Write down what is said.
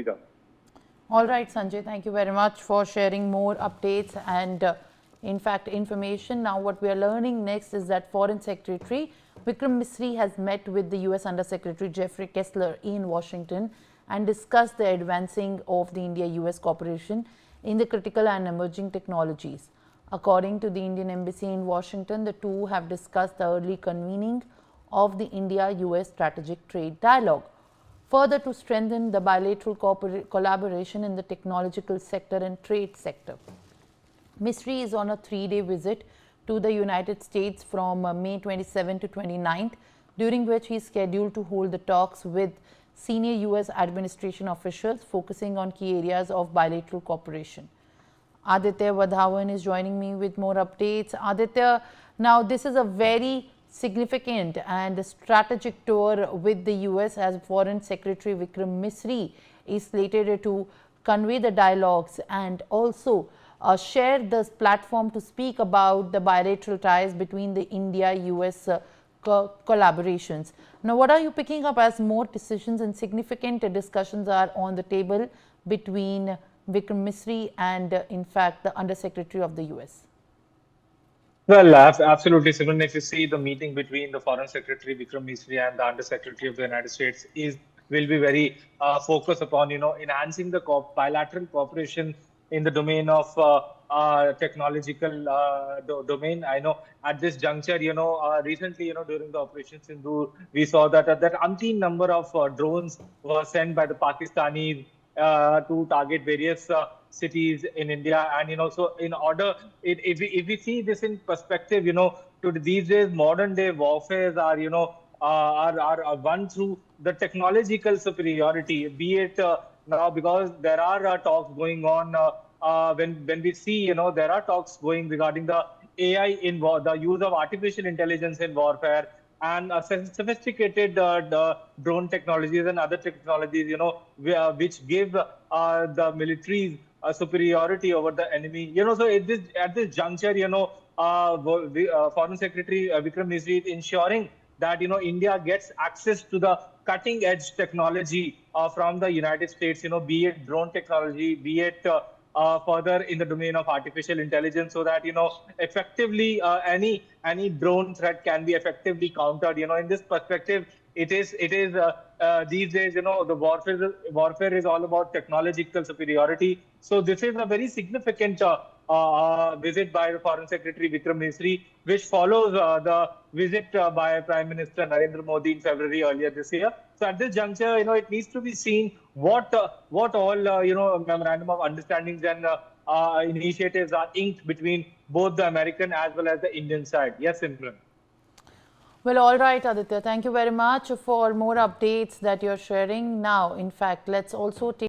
Deepika. All right, Sanjay, thank you very much for sharing more updates and in fact information. Now what we are learning next is that Foreign Secretary Vikram Misri has met with the US Under Secretary Jeffrey Kessler in Washington and discussed the advancing of the India-US cooperation in the critical and emerging technologies. According to the Indian Embassy in Washington, the two have discussed the early convening of the India-US Strategic Trade Dialogue, further to strengthen the bilateral collaboration in the technological sector and trade sector. Misri is on a 3-day visit to the United States from May 27 to 29th, during which he is scheduled to hold the talks with senior US administration officials focusing on key areas of bilateral cooperation. Aditya Vadhavan is joining me with more updates. Aditya, now this is a very significant and strategic tour with the US, as Foreign Secretary Vikram Misri is slated to convey the dialogues and also share this platform to speak about the bilateral ties between the India-US collaborations. Now, what are you picking up as more decisions and significant discussions are on the table between Vikram Misri and in fact the Under Secretary of the US? Well, absolutely, Simran. If you see the meeting between the Foreign Secretary Vikram Misri and the Under Secretary of the United States will be very focused upon enhancing the bilateral cooperation in the domain of technological domain. I know at this juncture, recently, during the Operation Sindhu, we saw that umpteen number of drones were sent by the Pakistanis to target various cities in India. And so in order, if we see this in perspective, to these days modern day warfare are are won through the technological superiority, be it now, because there are talks going on when we see there are talks going regarding the AI in war, the use of artificial intelligence in warfare, and sophisticated drone technologies and other technologies, which give the militaries superiority over the enemy. So at this juncture, Foreign Secretary Vikram Misri is ensuring that India gets access to the cutting edge technology from the United States, be it drone technology, be it further in the domain of artificial intelligence, so that effectively any drone threat can be effectively countered. In this perspective, it is these days, the warfare is all about technological superiority. So this is a very significant visit by the Foreign Secretary Vikram Misri, which follows the visit by Prime Minister Narendra Modi in February earlier this year. So at this juncture, it needs to be seen what all memorandum of understandings and initiatives are inked between both the American as well as the Indian side. Yes, Imran. Well, all right, Aditya. Thank you very much for more updates that you're sharing. Now, in fact, let's also take